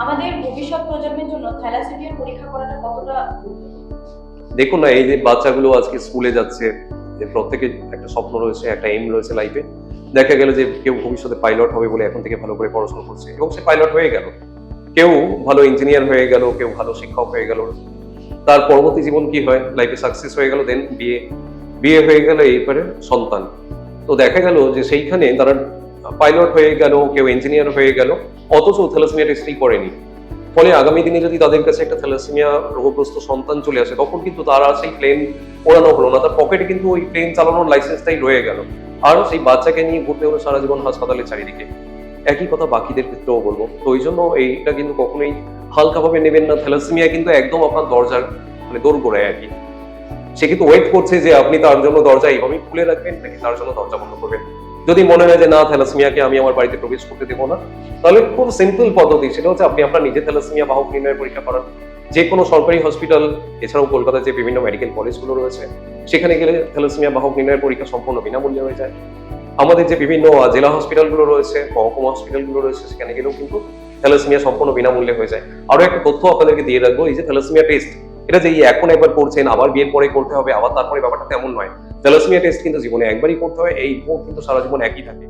আমাদের ভবিষ্যৎ প্রজন্মের জন্য থ্যালাসেমিয়ার পরীক্ষা করাটা কতটা গুরুত্বপূর্ণ? দেখুন না, এই যে বাচ্চাগুলো আজকে স্কুলে যাচ্ছে, যে প্রত্যেকের একটা স্বপ্ন রয়েছে, একটা এইম রয়েছে লাইফে। দেখা গেল যে কেউ ভবিষ্যতে পাইলট হবে বলে এখন থেকে ভালো করে পড়াশোনা করছে এবং সে পাইলট হয়ে গেল, কেউ ভালো ইঞ্জিনিয়ার হয়ে গেল, কেউ ভালো শিক্ষক হয়ে গেল। তার পরবর্তী জীবন কি হয়, লাইফে সাকসেস হয়ে গেল, দেন বিয়ে বিয়ে হয়ে গেল, এরপরে সন্তান। তো দেখা গেল যে সেইখানে তারা পাইলট হয়ে গেল, কেউ ইঞ্জিনিয়ার হয়ে গেল, অথচ থ্যালাসেমিয়া টেস্টই করেনি। ফলে আগামী দিনে যদি তাদের কাছে একটা থ্যালাসেমিয়া রোগগ্রস্ত সন্তান চলে আসে, তখন কিন্তু তারা সেই প্লেন ওড়ানো হলো না, তার পকেটে কিন্তু ওই প্লেন চালানোর লাইসেন্সটাই রয়ে গেল। আর সেই বাচ্চাকে নিয়ে ঘুরতে হলো সারা জীবন হাসপাতালের চারিদিকে। একই কথা বাকিদের ক্ষেত্রেও বলবো। তো ওই জন্য এইটা কিন্তু কখনোই হালকাভাবে নেবেন না। থ্যালাসেমিয়া কিন্তু একদম আপনার দরজার দোরগোড়ায় আর কি। সে কিন্তু ওয়েট করছে যে আপনি তার জন্য দরজা এইভাবেই খুলে রাখবেন নাকি তার জন্য দরজা বন্ধ করবেন। যদি মনে হয় যে না, থ্যালাসেমিয়াকে আমি আমার বাড়িতে প্রবেশ করতে দেবো না, তাহলে খুব সিম্পল পদ্ধতি, সেটা হচ্ছে আপনি আপনার নিজে থ্যালাসেমিয়া বাহক নির্ণয়ের পরীক্ষা করান। যে কোনো সরকারি হসপিটাল, এছাড়াও কলকাতার যে বিভিন্ন মেডিকেল কলেজগুলো রয়েছে, সেখানে গেলে থ্যালাসেমিয়া বাহক নির্ণয়ের পরীক্ষা সম্পূর্ণ বিনামূল্যে হয়ে যায়। আমাদের যে বিভিন্ন জেলা হসপিটালগুলো রয়েছে, মহকুমা হসপিটালগুলো রয়েছে, সেখানে গেলেও কিন্তু থ্যালাসেমিয়া সম্পূর্ণ বিনামূল্যে হয়ে যায়। আরো একটা তথ্য আপনাদেরকে দিয়ে রাখবো, এই যে থ্যালাসেমিয়া টেস্ট, এটা যে এখন একবার করছেন আবার বিয়ের পরে করতে হবে আবার তারপরে, ব্যাপারটা তেমন নয়। থ্যালাসেমিয়া টেস্ট কিন্তু জীবনে একবারই করতে হয়, এই রিপোর্ট কিন্তু সারা জীবন একই থাকে।